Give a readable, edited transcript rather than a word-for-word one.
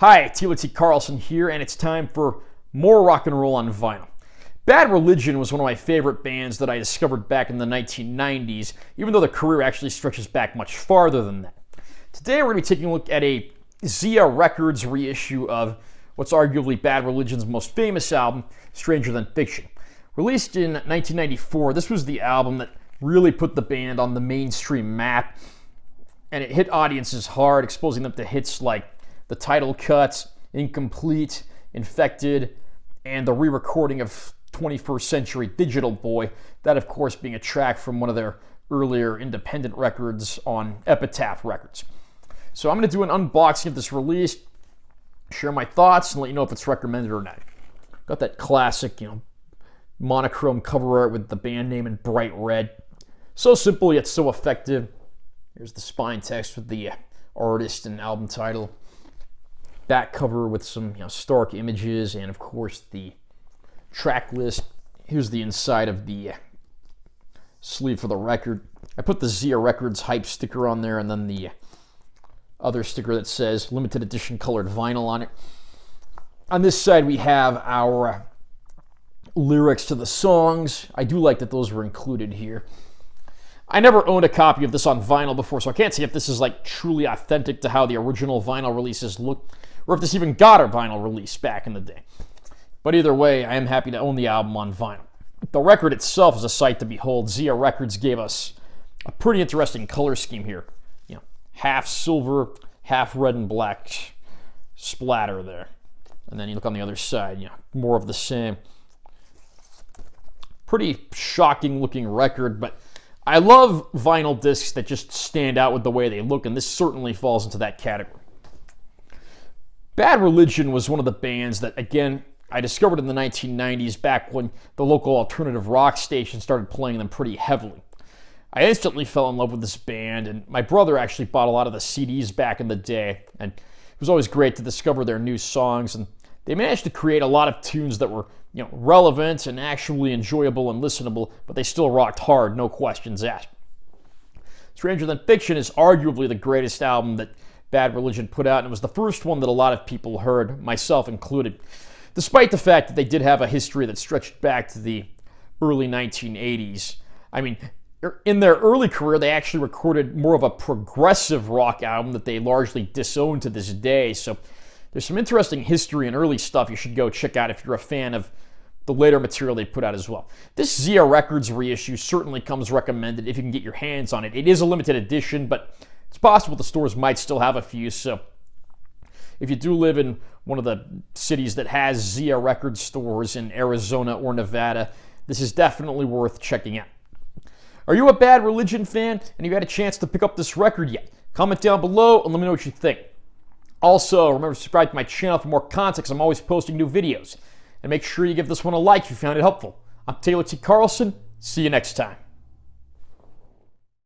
Hi, Taylor T. Carlson here, and it's time for more rock and roll on vinyl. Bad Religion was one of my favorite bands that I discovered back in the 1990s, even though their career actually stretches back much farther than that. Today we're going to be taking a look at a Zia Records reissue of what's arguably Bad Religion's most famous album, Stranger Than Fiction. Released in 1994, this was the album that really put the band on the mainstream map, and it hit audiences hard, exposing them to hits like the title cuts, Incomplete, Infected, and the re-recording of 21st Century Digital Boy, that of course being a track from one of their earlier independent records on Epitaph Records. So I'm going to do an unboxing of this release, share my thoughts, and let you know if it's recommended or not. Got that classic, monochrome cover art with the band name in bright red. So simple yet so effective. Here's the spine text with the artist and album title. Back cover with some stark images, and of course the track list. Here's the inside of the sleeve for the record. I put the Zia Records hype sticker on there, and then the other sticker that says limited edition colored vinyl on it. On this side we have our lyrics to the songs. I do like that those were included here. I never owned a copy of this on vinyl before, so I can't say if this is truly authentic to how the original vinyl releases look, or if this even got a vinyl release back in the day. But either way, I am happy to own the album on vinyl. The record itself is a sight to behold. Zia Records gave us a pretty interesting color scheme here. Half silver, half red and black splatter there. And then you look on the other side, more of the same. Pretty shocking looking record, but I love vinyl discs that just stand out with the way they look, and this certainly falls into that category. Bad Religion was one of the bands that, again, I discovered in the 1990s, back when the local alternative rock station started playing them pretty heavily. I instantly fell in love with this band, and my brother actually bought a lot of the CDs back in the day, and it was always great to discover their new songs, and they managed to create a lot of tunes that were relevant and actually enjoyable and listenable, but they still rocked hard, no questions asked. Stranger Than Fiction is arguably the greatest album that Bad Religion put out, and it was the first one that a lot of people heard, myself included, despite the fact that they did have a history that stretched back to the early 1980s. I mean, in their early career, they actually recorded more of a progressive rock album that they largely disown to this day, so there's some interesting history and early stuff you should go check out if you're a fan of the later material they put out as well. This Zia Records reissue certainly comes recommended if you can get your hands on it. It is a limited edition, but it's possible the stores might still have a few, so if you do live in one of the cities that has Zia Records stores in Arizona or Nevada, this is definitely worth checking out. Are you a Bad Religion fan, and have you had a chance to pick up this record yet? Comment down below and let me know what you think. Also, remember to subscribe to my channel for more content, because I'm always posting new videos. And make sure you give this one a like if you found it helpful. I'm Taylor T. Carlson. See you next time.